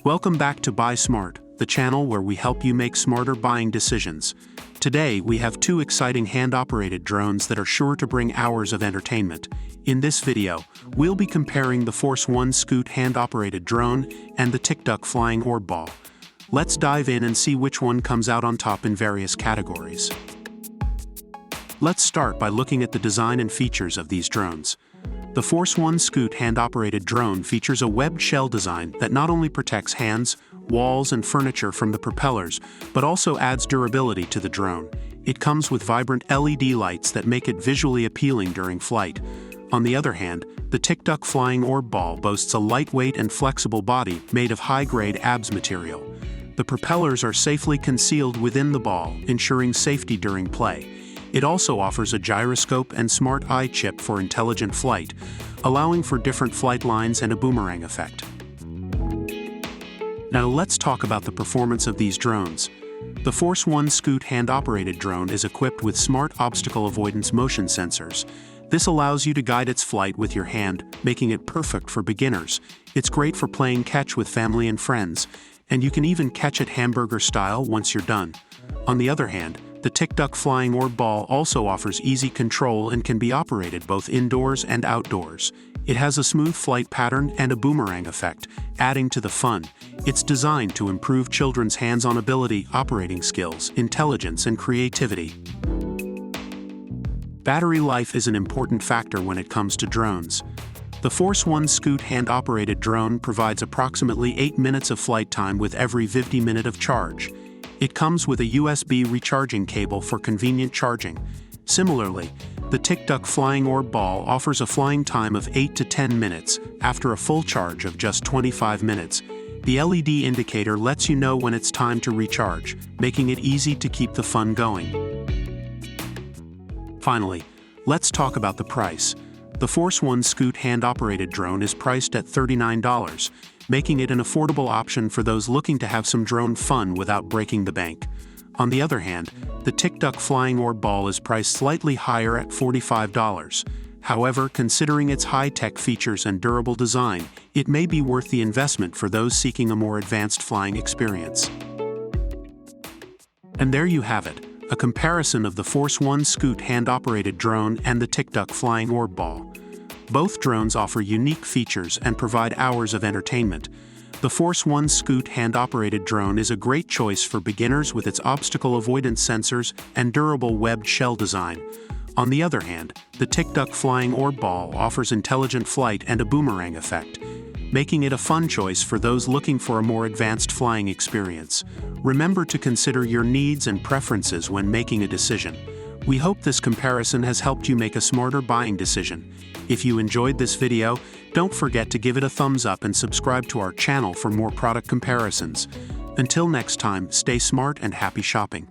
Welcome back to Buy Smart, the channel where we help you make smarter buying decisions. Today, we have two exciting hand-operated drones that are sure to bring hours of entertainment. In this video, we'll be comparing the Force1 Scoot hand-operated drone and the Tikduck Flying Orb Ball. Let's dive in and see which one comes out on top in various categories. Let's start by looking at the design and features of these drones. The Force1 Scoot hand-operated drone features a webbed shell design that not only protects hands, walls, and furniture from the propellers, but also adds durability to the drone. It comes with vibrant LED lights that make it visually appealing during flight. On the other hand, the Tikduck Flying Orb Ball boasts a lightweight and flexible body made of high-grade ABS material. The propellers are safely concealed within the ball, ensuring safety during play. It also offers a gyroscope and smart eye chip for intelligent flight, allowing for different flight lines and a boomerang effect. Now let's talk about the performance of these drones. The Force1 Scoot hand-operated drone is equipped with smart obstacle avoidance motion sensors. This allows you to guide its flight with your hand, making it perfect for beginners. It's great for playing catch with family and friends, and you can even catch it hamburger style once you're done. On the other hand, the Tikduck Flying Orb Ball also offers easy control and can be operated both indoors and outdoors. It has a smooth flight pattern and a boomerang effect, adding to the fun. It's designed to improve children's hands-on ability, operating skills, intelligence, and creativity. Battery life is an important factor when it comes to drones. The Force1 Scoot hand-operated drone provides approximately 8 minutes of flight time with every 50 minutes of charge. It comes with a USB recharging cable for convenient charging. Similarly, the Tikduck Flying Orb Ball offers a flying time of 8 to 10 minutes after a full charge of just 25 minutes. The LED indicator lets you know when it's time to recharge, making it easy to keep the fun going. Finally, let's talk about the price. The Force1 Scoot hand-operated drone is priced at $39, making it an affordable option for those looking to have some drone fun without breaking the bank. On the other hand, the Tikduck Flying Orb Ball is priced slightly higher at $45. However, considering its high-tech features and durable design, it may be worth the investment for those seeking a more advanced flying experience. And there you have it, a comparison of the Force1 Scoot hand-operated drone and the Tikduck Flying Orb Ball. Both drones offer unique features and provide hours of entertainment. The Force1 Scoot hand-operated drone is a great choice for beginners with its obstacle avoidance sensors and durable webbed shell design. On the other hand, the Tikduck Flying Orb Ball offers intelligent flight and a boomerang effect, making it a fun choice for those looking for a more advanced flying experience. Remember to consider your needs and preferences when making a decision. We hope this comparison has helped you make a smarter buying decision. If you enjoyed this video, don't forget to give it a thumbs up and subscribe to our channel for more product comparisons. Until next time, stay smart and happy shopping.